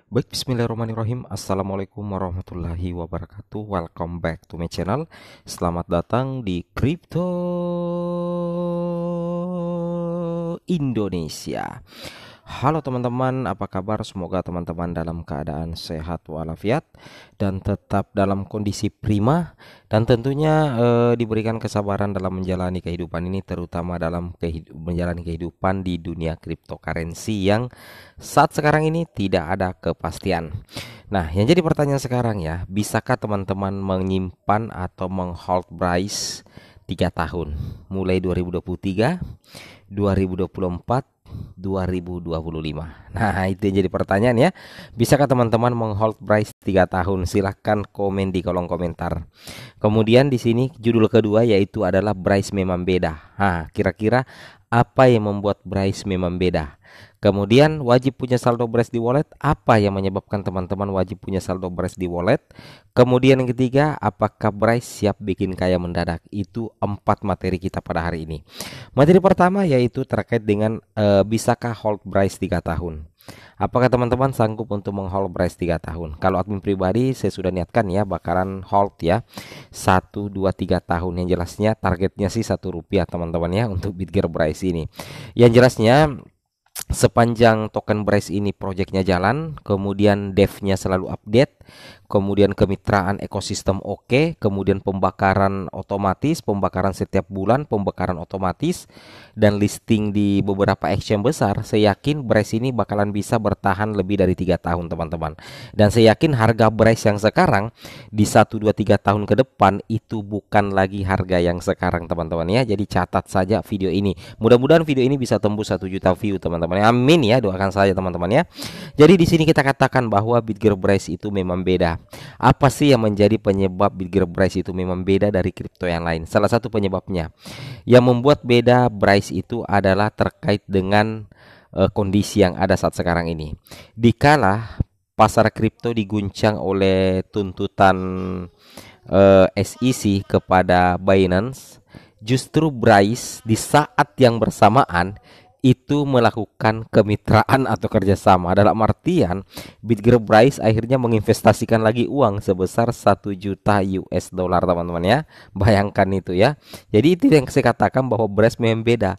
Baik, bismillahirrahmanirrahim. Assalamualaikum warahmatullahi wabarakatuh. Welcome back to my channel. Selamat datang di Crypto Indonesia. Halo teman-teman, apa kabar? Semoga teman-teman dalam keadaan sehat walafiat dan tetap dalam kondisi prima, dan tentunya diberikan kesabaran dalam menjalani kehidupan ini, terutama dalam menjalani kehidupan di dunia cryptocurrency yang saat sekarang ini tidak ada kepastian. Nah, yang jadi pertanyaan sekarang ya, bisakah teman-teman menyimpan atau menghold price 3 tahun mulai 2023, 2024, 2025. Nah, itu yang jadi pertanyaan ya. Bisakah teman-teman menghold price 3 tahun? Silahkan komen di kolom komentar. Kemudian di sini judul kedua yaitu adalah Bryce memang beda. Nah, kira-kira apa yang membuat Bryce memang beda? Kemudian wajib punya saldo Bryce di wallet. Apa yang menyebabkan teman-teman wajib punya saldo Bryce di wallet? Kemudian yang ketiga, apakah Bryce siap bikin kaya mendadak? Itu 4 materi kita pada hari ini. Materi pertama yaitu terkait dengan bisakah hold Bryce 3 tahun. Apakah teman-teman sanggup untuk menghold Bryce 3 tahun? Kalau admin pribadi saya sudah niatkan ya bakalan hold ya 1, 2, 3 tahun. Yang jelasnya targetnya sih Rp1 teman-teman ya untuk Bitgear Bryce ini. Yang jelasnya sepanjang token Bryce ini proyeknya jalan, kemudian devnya selalu update, kemudian kemitraan ekosistem oke, kemudian pembakaran otomatis, pembakaran setiap bulan, pembakaran otomatis, dan listing di beberapa exchange besar, saya yakin Bryce ini bakalan bisa bertahan lebih dari 3 tahun teman-teman. Dan saya yakin harga Bryce yang sekarang di 1, 2, 3 tahun ke depan itu bukan lagi harga yang sekarang teman-teman ya. Jadi catat saja video ini. Mudah-mudahan video ini bisa tembus 1 juta view teman-teman. Amin ya, doakan saja teman-teman ya. Jadi di sini kita katakan bahwa Bitgear Bryce itu memang beda. Apa sih yang menjadi penyebab Bitgear Bryce itu memang beda dari kripto yang lain? Salah satu penyebabnya yang membuat beda Bryce itu adalah terkait dengan kondisi yang ada saat sekarang ini. Dikala pasar kripto diguncang oleh tuntutan SEC kepada Binance, justru Bryce di saat yang bersamaan itu melakukan kemitraan atau kerjasama. Dalam artian Bitgear Bryce akhirnya menginvestasikan lagi uang sebesar 1 juta US dollar teman-teman ya. Bayangkan itu ya. Jadi itu yang saya katakan bahwa Bryce memang beda.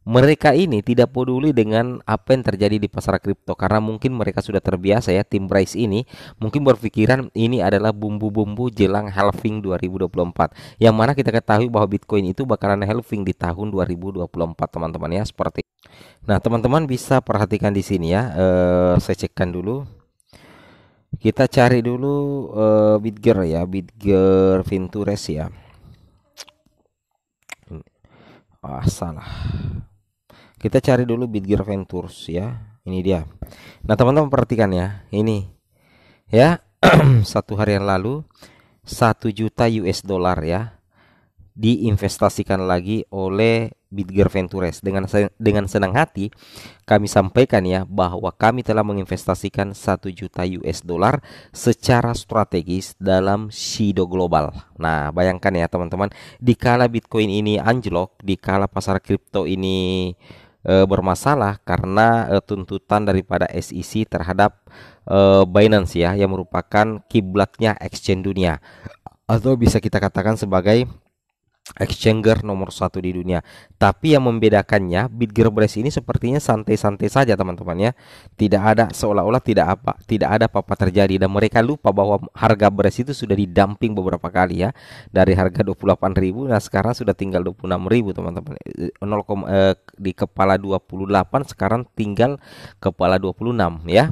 Mereka ini tidak peduli dengan apa yang terjadi di pasar kripto karena mungkin mereka sudah terbiasa ya. Tim Bryce ini mungkin berpikiran ini adalah bumbu-bumbu jelang halving 2024, yang mana kita ketahui bahwa Bitcoin itu bakalan halving di tahun 2024 teman-teman ya, seperti. Nah, teman-teman bisa perhatikan di sini ya. Saya cekkan dulu. Kita cari dulu Bitgear ya, Bitgear Ventures ya. Salah. Kita cari dulu Bitgear Ventures ya. Ini dia. Nah, teman-teman perhatikan ya. Ini ya. 1 hari yang lalu 1 juta US dollar ya diinvestasikan lagi oleh Bitgear Ventures. Dengan senang hati kami sampaikan ya bahwa kami telah menginvestasikan 1 juta US dollar secara strategis dalam Shido Global. Nah, bayangkan ya teman-teman, dikala Bitcoin ini anjlok, dikala pasar kripto ini bermasalah karena tuntutan daripada SEC terhadap Binance ya, yang merupakan kiblatnya exchange dunia, atau bisa kita katakan sebagai exchanger nomor 1 di dunia. Tapi yang membedakannya, Bitgear Bryce ini sepertinya santai-santai saja teman-teman ya. Tidak ada, seolah-olah tidak ada apa-apa terjadi, dan mereka lupa bahwa harga Bryce itu sudah didumping beberapa kali ya. Dari harga 28.000, nah sekarang sudah tinggal 26.000 teman-teman. Di kepala 28 sekarang tinggal kepala 26 ya.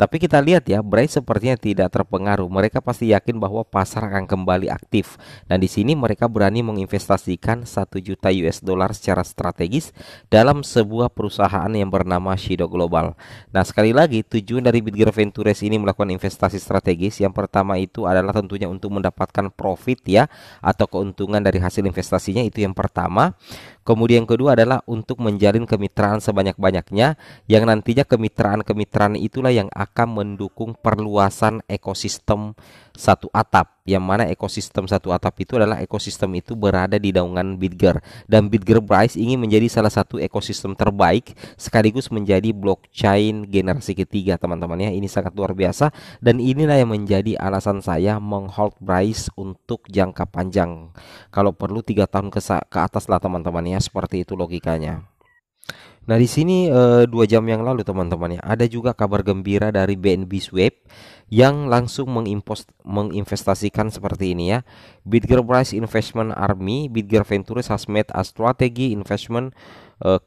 Tapi kita lihat ya, Bryce sepertinya tidak terpengaruh. Mereka pasti yakin bahwa pasar akan kembali aktif. Dan di sini mereka berani menginvestasikan 1 juta US dollar secara strategis dalam sebuah perusahaan yang bernama Shido Global. Nah, sekali lagi tujuan dari Bitgear Ventures ini melakukan investasi strategis. Yang pertama itu adalah tentunya untuk mendapatkan profit ya, atau keuntungan dari hasil investasinya, itu yang pertama. Kemudian yang kedua adalah untuk menjalin kemitraan sebanyak-banyaknya, yang nantinya kemitraan-kemitraan itulah yang akan mendukung perluasan ekosistem satu atap, yang mana ekosistem satu atap itu adalah ekosistem itu berada di naungan Bitger, dan Bitgerbrite ingin menjadi salah satu ekosistem terbaik sekaligus menjadi blockchain generasi ketiga, teman-teman ya. Ini sangat luar biasa, dan inilah yang menjadi alasan saya menghold Bryce untuk jangka panjang. Kalau perlu 3 tahun ke atas lah, teman-teman ya. Seperti itu logikanya. Nah, di sini 2 jam yang lalu, teman-teman ya, ada juga kabar gembira dari BNB Swap yang langsung menginvestasikan seperti ini ya. Bitgerbrite Investment Army, Bitger Ventures has made a strategy investment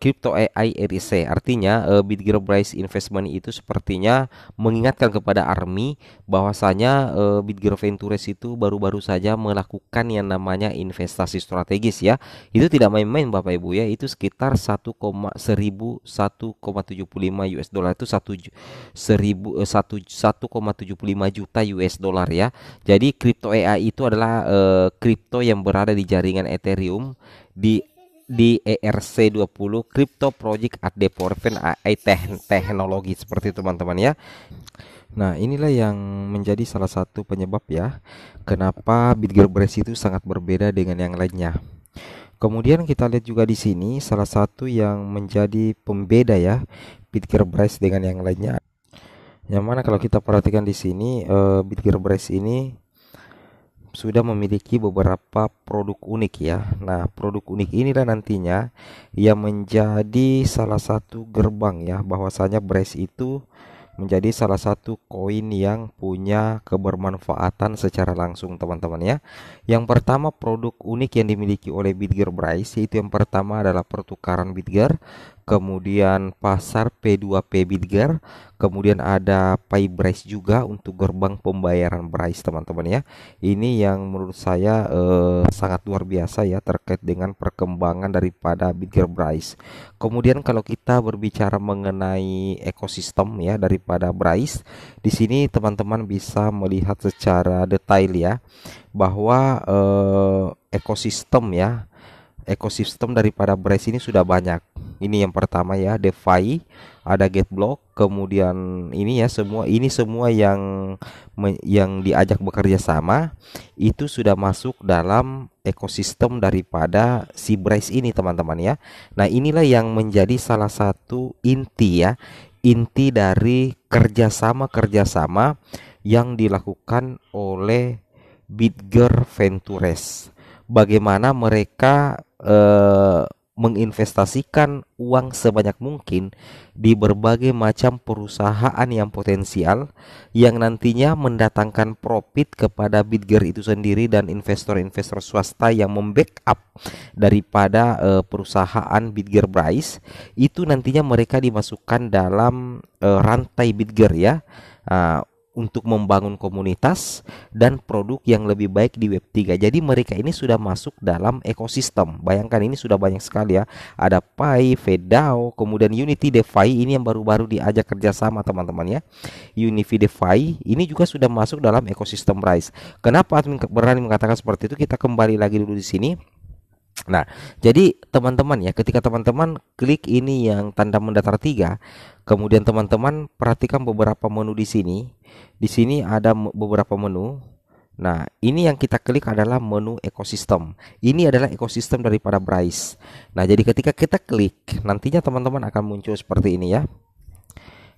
crypto AI RIC. Artinya Bitgerbrite Investment itu sepertinya mengingatkan kepada Army bahwasanya Bitger Ventures itu baru-baru saja melakukan yang namanya investasi strategis ya. Itu tidak main-main Bapak Ibu ya, itu sekitar 1,75 US dollar, itu 1,75 juta US dollar ya. Jadi kripto AI itu adalah kripto yang berada di jaringan Ethereum di ERC20 Crypto Project at the Forefront AI teknologi, seperti itu teman-teman ya. Nah, inilah yang menjadi salah satu penyebab ya kenapa Bitgerbrite itu sangat berbeda dengan yang lainnya. Kemudian kita lihat juga di sini salah satu yang menjadi pembeda ya Bitgerbrite dengan yang lainnya. Yang mana kalau kita perhatikan di sini Bitgerbrite ini sudah memiliki beberapa produk unik ya. Nah, produk unik inilah nantinya yang menjadi salah satu gerbang ya bahwasanya Brace itu menjadi salah satu koin yang punya kebermanfaatan secara langsung, teman-teman ya. Yang pertama, produk unik yang dimiliki oleh Bitgerbrite yaitu yang pertama adalah pertukaran Bitger, kemudian pasar P2P Bitger, kemudian ada PayBrice juga untuk gerbang pembayaran Brace, teman-teman ya. Ini yang menurut saya sangat luar biasa ya terkait dengan perkembangan daripada Bitgerbrite. Kemudian kalau kita berbicara mengenai ekosistem ya daripada Brace, di sini teman-teman bisa melihat secara detail ya bahwa ekosistem daripada Brace ini sudah banyak. Ini yang pertama ya, DeFi, ada Getblock, kemudian ini ya semua yang diajak bekerja sama itu sudah masuk dalam ekosistem daripada si Brace ini, teman-teman ya. Nah, inilah yang menjadi salah satu inti dari kerjasama yang dilakukan oleh Bitger Ventures. Bagaimana mereka menginvestasikan uang sebanyak mungkin di berbagai macam perusahaan yang potensial yang nantinya mendatangkan profit kepada Bitger itu sendiri dan investor-investor swasta yang membackup daripada perusahaan Bitgerbrite itu nantinya mereka dimasukkan dalam rantai Bitger ya. Untuk membangun komunitas dan produk yang lebih baik di Web3. Jadi mereka ini sudah masuk dalam ekosistem. Bayangkan ini sudah banyak sekali ya. Ada Pi, Fedao, kemudian Unity DeFi ini yang baru-baru diajak kerjasama, teman-teman ya. Unity DeFi ini juga sudah masuk dalam ekosistem Brace. Kenapa admin berani mengatakan seperti itu? Kita kembali lagi dulu di sini. Nah, jadi teman-teman ya, ketika teman-teman klik ini yang tanda mendatar 3, kemudian teman-teman perhatikan beberapa menu di sini. Di sini ada beberapa menu. Nah, ini yang kita klik adalah menu ekosistem. Ini adalah ekosistem daripada Brace. Nah, jadi ketika kita klik, nantinya teman-teman akan muncul seperti ini ya.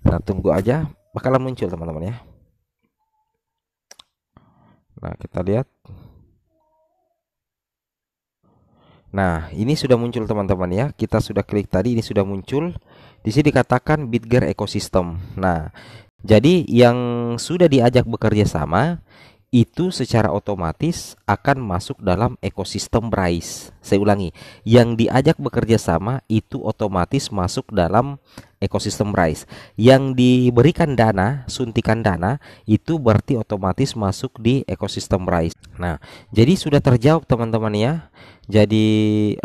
Nah, tunggu aja, bakalan muncul teman-teman ya. Nah, kita lihat. Nah, ini sudah muncul teman-teman ya. Kita sudah klik tadi, ini sudah muncul. Di sini dikatakan Bitger Ecosystem. Nah, jadi yang sudah diajak bekerja sama itu secara otomatis akan masuk dalam ekosistem Brace. Saya ulangi, yang diajak bekerja sama itu otomatis masuk dalam ekosistem Bryce. Yang diberikan dana, suntikan dana itu berarti otomatis masuk di ekosistem Bryce. Nah, jadi sudah terjawab teman-teman ya. Jadi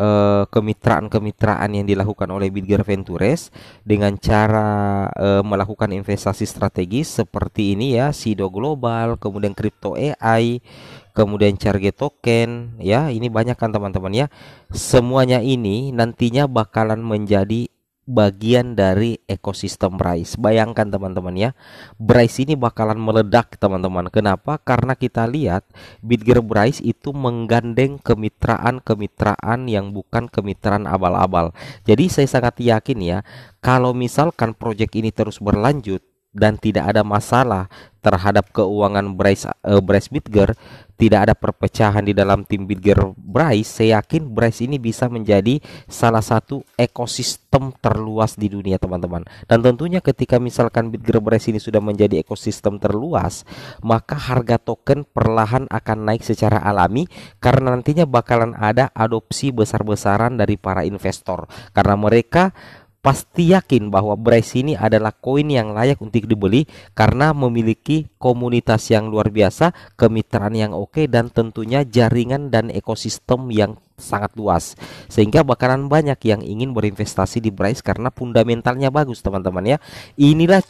kemitraan-kemitraan yang dilakukan oleh Bitger Ventures dengan cara melakukan investasi strategis seperti ini ya, Sido Global, kemudian Crypto AI, kemudian Charge Token ya, ini banyak kan teman-teman ya. Semuanya ini nantinya bakalan menjadi bagian dari ekosistem Bryce. Bayangkan teman-teman ya, Bryce ini bakalan meledak teman-teman. Kenapa? Karena kita lihat Bitger Bryce itu menggandeng kemitraan-kemitraan yang bukan kemitraan abal-abal. Jadi saya sangat yakin ya, kalau misalkan proyek ini terus berlanjut dan tidak ada masalah terhadap keuangan Bryce Bitger, tidak ada perpecahan di dalam tim Bitger Bryce, saya yakin Bryce ini bisa menjadi salah satu ekosistem terluas di dunia teman-teman. Dan tentunya ketika misalkan Bitger Bryce ini sudah menjadi ekosistem terluas, maka harga token perlahan akan naik secara alami karena nantinya bakalan ada adopsi besar-besaran dari para investor, karena mereka pasti yakin bahwa Bryce ini adalah koin yang layak untuk dibeli karena memiliki komunitas yang luar biasa, kemitraan yang oke, dan tentunya jaringan dan ekosistem yang sangat luas, sehingga bakalan banyak yang ingin berinvestasi di Bryce karena fundamentalnya bagus teman-teman ya. Inilah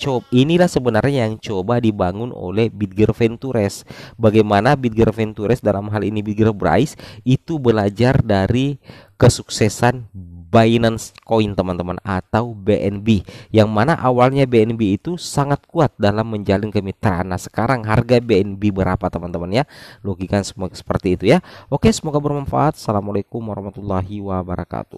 sebenarnya yang coba dibangun oleh Bitger Ventures. Bagaimana Bitger Ventures, dalam hal ini Bitger Bryce, itu belajar dari kesuksesan Binance Coin teman-teman, atau BNB, yang mana awalnya BNB itu sangat kuat dalam menjalin kemitraan. Nah, sekarang harga BNB berapa teman-teman ya? Logika seperti itu ya. Oke, semoga bermanfaat. Assalamualaikum warahmatullahi wabarakatuh.